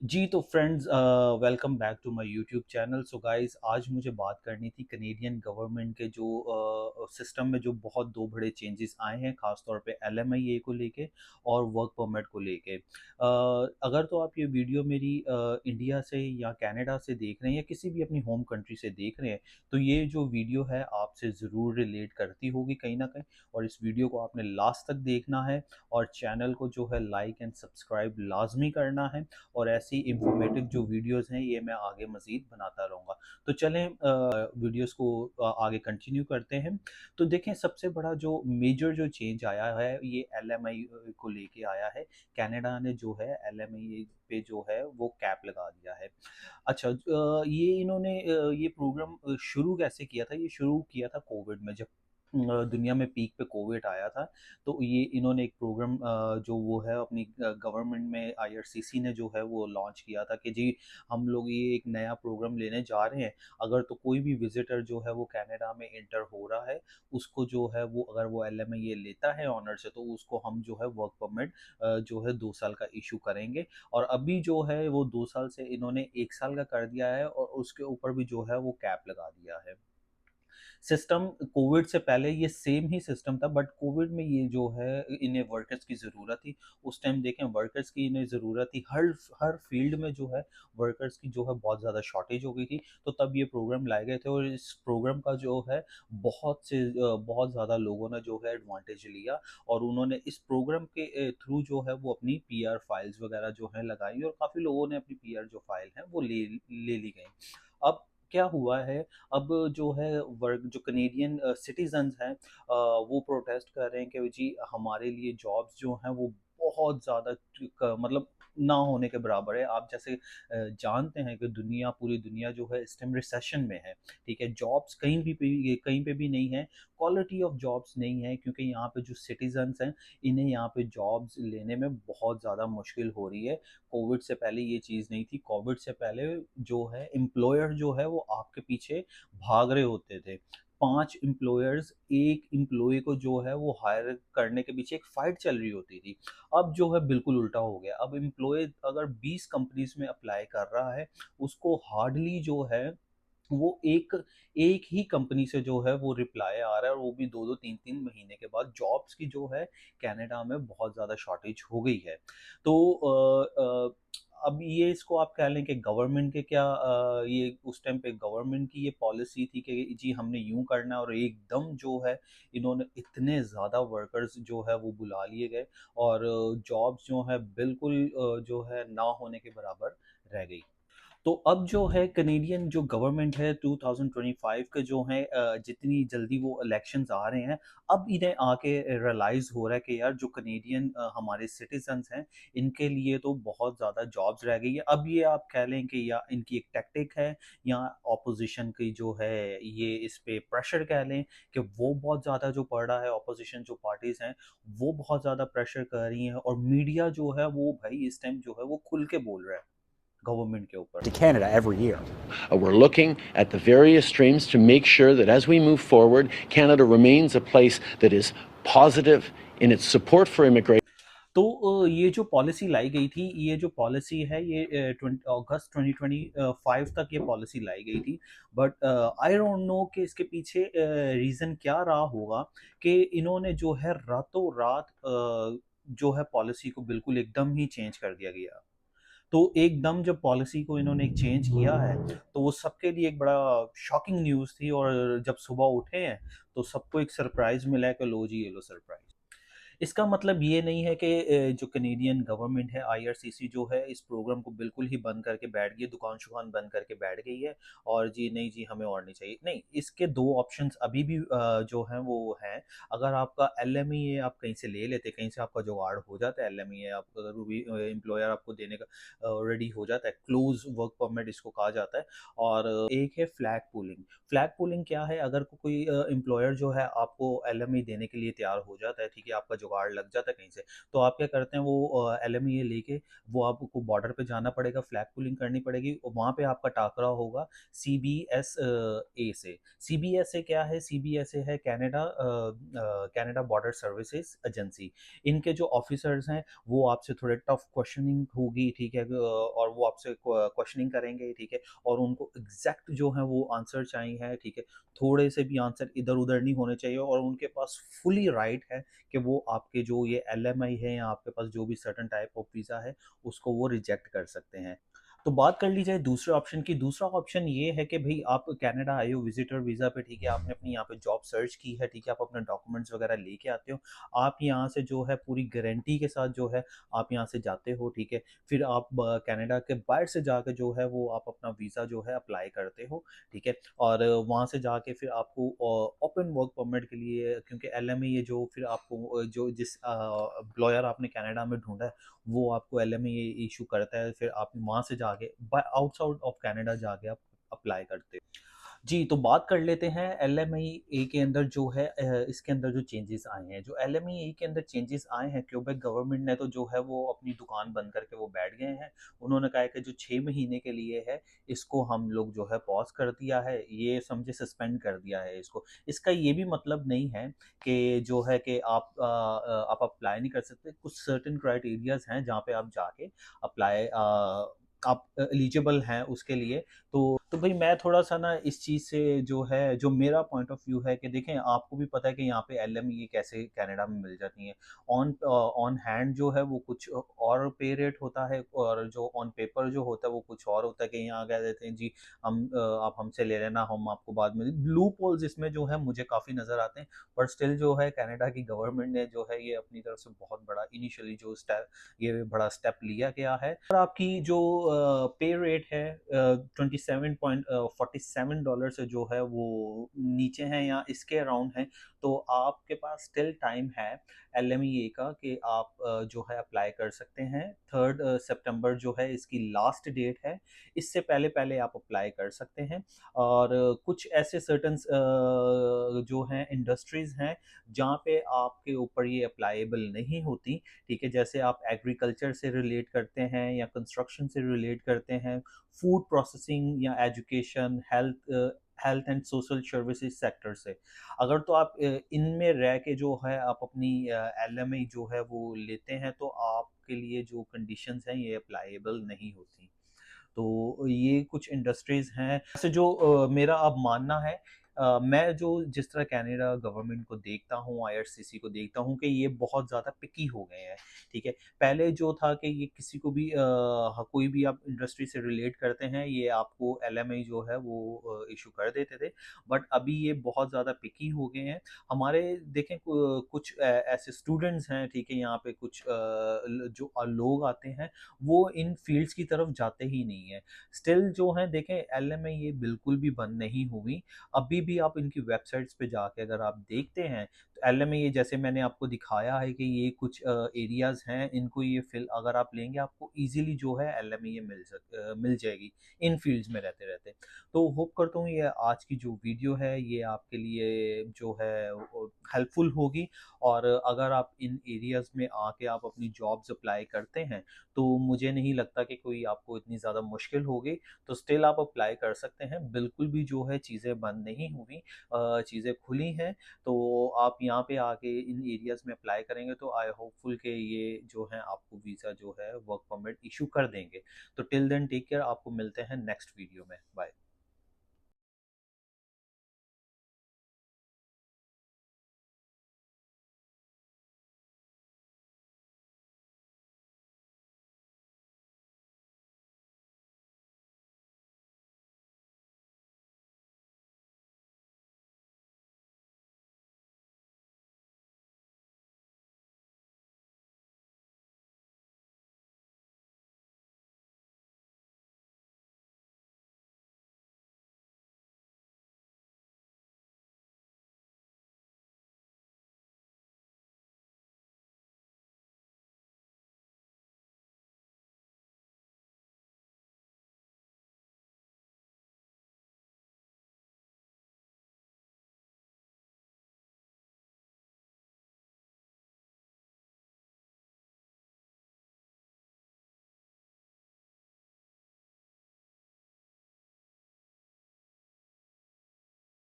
जी, तो friends welcome back to my YouTube channel. So guys, आज मुझे बात करनी थी कनेडियन गवर्नमेंट के जो सिस्टम में जो बहुत 2 बड़े चेंजेस आए हैं, ख़ास तौर पे एलएमआईए को लेके और वर्क परमिट को लेके। अगर तो आप ये वीडियो मेरी इंडिया से या कनाडा से देख रहे हैं या किसी भी अपनी होम कंट्री से देख रहे हैं, तो ये जो वीडियो है आपसे ज़रूर रिलेट करती होगी कहीं न कहीं, और इस वीडियो को आपने लास्ट तक देखना है और चैनल को जो है लाइक एंड सब्सक्राइब लाज़मी करना है। और ऐसी इंफॉर्मेटिव जो वीडियोस हैं ये मैं आगे मज़ीद बनाता रहूँगा। तो चलें वीडियोस को आगे कंटिन्यू करते हैं। तो देखें, सबसे बड़ा जो मेजर जो चेंज आया है ये एलएमआई को लेके आया है। कनाडा ने जो है एलएमआई पे जो है वो कैप लगा दिया है। अच्छा, ये इन्होंने ये प्रोग्राम शुरू कैसे किया था? ये शुरू किया था कोविड में, जब दुनिया में पीक पे कोविड आया था। तो ये इन्होंने एक प्रोग्राम जो वो है अपनी गवर्नमेंट में आईआरसीसी ने जो है वो लॉन्च किया था कि जी, हम लोग ये एक नया प्रोग्राम लेने जा रहे हैं। अगर तो कोई भी विजिटर जो है वो कनाडा में इंटर हो रहा है, उसको जो है वो अगर वो एलएमआईए लेता है ऑनर से, तो उसको हम जो है वर्क परमिट जो है 2 साल का इशू करेंगे। और अभी जो है वो 2 साल से इन्होंने 1 साल का कर दिया है और उसके ऊपर भी जो है वो कैप लगा दिया है। सिस्टम कोविड से पहले ये सेम ही सिस्टम था, बट कोविड में ये जो है इन्हें वर्कर्स की ज़रूरत थी। उस टाइम देखें, वर्कर्स की इन्हें ज़रूरत थी, हर हर फील्ड में जो है वर्कर्स की जो है बहुत ज़्यादा शॉर्टेज हो गई थी। तो तब ये प्रोग्राम लाए गए थे और इस प्रोग्राम का जो है बहुत ज़्यादा लोगों ने जो है एडवांटेज लिया और उन्होंने इस प्रोग्राम के थ्रू जो है वो अपनी पीआर फाइल्स वगैरह जो है लगाई और काफ़ी लोगों ने अपनी पीआर जो फाइल है वो ले ली गई। अब क्या हुआ है, अब जो है वर्क जो कनेडियन सिटीजन्स हैं, वो प्रोटेस्ट कर रहे हैं कि जी हमारे लिए जॉब्स जो हैं वो बहुत ज़्यादा मतलब ना होने के बराबर है। आप जैसे जानते हैं कि पूरी दुनिया जो है इस टाइम रिसेशन में है। ठीक है, जॉब्स कहीं पे भी नहीं है, क्वालिटी ऑफ जॉब्स नहीं है, क्योंकि यहाँ पे जो सिटीजन्स हैं इन्हें यहाँ पे जॉब्स लेने में बहुत ज़्यादा मुश्किल हो रही है। कोविड से पहले ये चीज़ नहीं थी। कोविड से पहले जो है एम्प्लॉयर जो है वो आपके पीछे भाग रहे होते थे। 5 एम्प्लॉयर्स 1 एम्प्लॉयी को जो है वो हायर करने के पीछे एक फाइट चल रही होती थी। अब जो है बिल्कुल उल्टा हो गया। अब एम्प्लॉयी अगर 20 कंपनीज़ में अप्लाई कर रहा है, उसको हार्डली जो है वो एक ही कंपनी से जो है वो रिप्लाई आ रहा है, और वो भी 2-2 3-3 महीने के बाद। जॉब्स की जो है कनाडा में बहुत ज़्यादा शॉर्टेज हो गई है। तो अब ये इसको आप कह लें कि गवर्नमेंट के क्या ये उस टाइम पे गवर्नमेंट की ये पॉलिसी थी कि जी हमने यूँ करना है, और एकदम जो है इन्होंने इतने ज़्यादा वर्कर्स जो है वो बुला लिए गए और जॉब्स जो है बिल्कुल जो है ना होने के बराबर रह गई। तो अब जो है कनेडियन जो गवर्नमेंट है 2025 के जो है जितनी जल्दी वो इलेक्शंस आ रहे हैं, अब इन्हें आके रियलाइज़ हो रहा है कि यार जो कनेडियन हमारे सिटीजन्स हैं, इनके लिए तो बहुत ज़्यादा जॉब्स रह गई है। अब ये आप कह लें कि या इनकी एक टैक्टिक है, या ऑपोजिशन की जो है ये इस पे प्रेशर कह लें कि वो बहुत ज़्यादा जो पड़ रहा है, ऑपोजिशन जो पार्टीज़ हैं वो बहुत ज़्यादा प्रेशर कर रही हैं, और मीडिया जो है वो भाई इस टाइम जो है वो खुल के बोल रहा है गवर्नमेंट के ऊपर। to Canada every year. We're looking at the various streams to make sure that as we move forward, Canada remains a place that is positive in its support for immigration. तो ये जो policy लाई गई थी, ये जो policy है ये अगस्त 2025 तक ये पॉलिसी लाई गई थी। बट आई डोंट नो कि इसके पीछे रीज़न क्या रहा होगा कि इन्होंने जो है रातों रात जो है पॉलिसी को बिल्कुल एकदम ही चेंज कर दिया गया। तो एकदम जब पॉलिसी को इन्होंने चेंज किया है, तो वो सबके लिए एक बड़ा शॉकिंग न्यूज़ थी, और जब सुबह उठे हैं, तो सबको एक सरप्राइज़ मिला है कि लो जी, ये लो सरप्राइज़। इसका मतलब ये नहीं है कि जो कनेडियन गवर्नमेंट है, आईआरसीसी जो है इस प्रोग्राम को बिल्कुल ही बंद करके बैठ गई है, दुकान-शुकान बंद करके बैठ गई है और जी नहीं जी हमें और नहीं चाहिए। नहीं, इसके 2 ऑप्शंस अभी भी जो हैं वो हैं। अगर आपका एलएमईए आप कहीं से ले लेते, कहीं से आपका जुगाड़ हो जाता है, एलएमईए आप अगर भी एम्प्लॉयर आपको देने का रेडी हो जाता है, क्लोज़ वर्क परमिट इसको कहा जाता है। और एक है फ्लैग पूलिंग। फ्लैग पुलिंग क्या है? अगर कोई एम्प्लॉयर जो है आपको एलएमई देने के लिए तैयार हो जाता है, ठीक है, आपका जुगाड़ लग जाता है कहीं से, तो आप क्या करते हैं वो LMIA लेके वो आपको बॉर्डर पे जाना पड़ेगा, फ्लैग पुलिंग करनी पड़ेगी और वहाँ पे आपका टाकरा होगा CBSA से। CBSA क्या है? CBSA है कनाडा बॉर्डर सर्विसेज एजेंसी। इनके जो ऑफिसर्स हैं वो आपसे थोड़े टफ क्वेश्चनिंग होगी, ठीक है, और वो आपसे क्वेश्चनिंग करेंगे, ठीक है, और उनको एग्जैक्ट जो है वो आंसर चाहिए, ठीक है, थोड़े से भी आंसर इधर उधर नहीं होने चाहिए और उनके पास फुली राइट है कि वो आपके जो ये LMI है या आपके पास जो भी सर्टन टाइप ऑफ वीज़ा है उसको वो रिजेक्ट कर सकते हैं। तो बात कर ली जाए दूसरे ऑप्शन की। दूसरा ऑप्शन ये है कि भई आप कनाडा आए हो विज़िटर वीज़ा पे, ठीक है, आपने अपनी यहाँ पे जॉब सर्च की है, ठीक है, आप अपने डॉक्यूमेंट्स वगैरह लेके आते हो। आप यहाँ से जो है पूरी गारंटी के साथ जो है आप यहाँ से जाते हो, ठीक है। फिर आप कनाडा के बाहर से जाके जो है वो आप अपना वीज़ा जो है अप्लाई करते हो, ठीक है। और वहाँ से जाके फिर आपको ओपन वर्क परमिट के लिए, क्योंकि LMA ये जो फिर आपको जो जिस एम्प्लॉयर आपने कनाडा में ढूँढा है वो आपको LMA इशू करता है, फिर आप वहाँ से जाके आउटसाइड ऑफ कनाडा जाके आप अप्लाई करते हो। जी, तो बात कर लेते हैं LMIA के अंदर जो है इसके अंदर जो चेंजेस आए हैं। जो LMIA के अंदर चेंजेस आए हैं, क्यूबेक गवर्नमेंट ने तो जो है वो अपनी दुकान बंद करके वो बैठ गए हैं। उन्होंने कहा है कि जो 6 महीने के लिए है, इसको हम लोग जो है पॉज़ कर दिया है, ये समझे सस्पेंड कर दिया है इसको। इसका ये भी मतलब नहीं है कि जो है कि आप अप्लाई नहीं कर सकते। कुछ सर्टेन क्राइटेरियाज़ हैं जहाँ पे आप जाके अप्लाई आप एलिजिबल हैं उसके लिए। तो भई मैं थोड़ा-सा ना इस चीज़ से जो है, जो मेरा पॉइंट ऑफ व्यू है कि देखें, आपको भी पता है कि यहाँ पे LME कैसे कनाडा में मिल जाती हैं। ऑन हैंड जो है वो कुछ और पे रेट होता है और जो ऑन पेपर जो होता है वो कुछ और होता है कि यहाँ कह देते हैं जी आप हमसे ले लेना, हम आपको बाद में लूप होल्स इसमें जो है मुझे काफ़ी नज़र आते हैं। पर स्टिल जो है कनाडा की गवर्नमेंट ने जो है ये अपनी तरफ से बहुत बड़ा इनिशियली जो स्टेप, ये बड़ा स्टेप लिया गया है। और आपकी जो पे रेट है 27.47 से जो है वो नीचे है या इसके अराउंड है, तो आपके पास स्टिल टाइम है LMEA का कि आप जो है अप्लाई कर सकते हैं। 3 सितंबर जो है इसकी लास्ट डेट है, इससे पहले पहले आप अप्लाई कर सकते हैं। और कुछ ऐसे सर्टन जो हैं इंडस्ट्रीज़ हैं जहाँ पे आपके ऊपर ये अप्लाइबल नहीं होती, ठीक है, जैसे आप एग्रीकल्चर से रिलेट करते हैं या कंस्ट्रक्शन से रिलेट करते हैं, फूड प्रोसेसिंग या education, health and social services sector से। अगर तो आप इनमें रह के जो है आप अपनी LMA जो है वो लेते हैं तो आपके लिए जो कंडीशंस हैं ये अप्लाइबल नहीं होती। तो ये कुछ इंडस्ट्रीज़ हैं वैसे जो मेरा अब मानना है, मैं जो जिस तरह कनाडा गवर्नमेंट को देखता हूँ, IRCC को देखता हूँ कि ये बहुत ज़्यादा पिकी हो गए हैं, ठीक है। पहले जो था कि ये किसी को भी कोई भी आप इंडस्ट्री से रिलेट करते हैं, ये आपको LMI जो है वो इश्यू कर देते थे। बट अभी ये बहुत ज़्यादा पिकी हो गए हैं। हमारे देखें कुछ ऐसे स्टूडेंट्स हैं, ठीक है, यहाँ पे कुछ जो लोग आते हैं वो इन फील्ड्स की तरफ जाते ही नहीं है। स्टिल जो है देखें LMA ये बिल्कुल भी बंद नहीं हुई। अभी भी आप इनकी वेबसाइट्स पे जाके अगर आप देखते हैं तो LMA ये जैसे मैंने आपको दिखाया है कि ये कुछ एरियाज़ हैं, इनको ये फिल अगर आप लेंगे आपको ईज़िली जो है LMA ये मिल जाएगी इन फील्ड्स में रहते-रहते। तो होप करता हूँ ये आज की जो वीडियो है ये आपके लिए जो है हेल्पफुल होगी। और अगर आप इन एरियाज़ में आके आप अपनी जॉब्स अप्लाई करते हैं तो मुझे नहीं लगता कि कोई आपको इतनी ज़्यादा मुश्किल होगी, तो स्टिल आप अप्लाई कर सकते हैं। बिल्कुल भी जो है चीज़ें बंद नहीं हुई, चीज़ें खुली हैं, तो आप यहाँ पे आके इन एरियाज़ में अप्लाई करेंगे तो आई होपफुल कि ये जो है आपको वीज़ा जो है वर्क परमिट इश्यू कर देंगे। तो टिल देन टेक केयर, आपको मिलते हैं नेक्स्ट वीडियो में। बाय।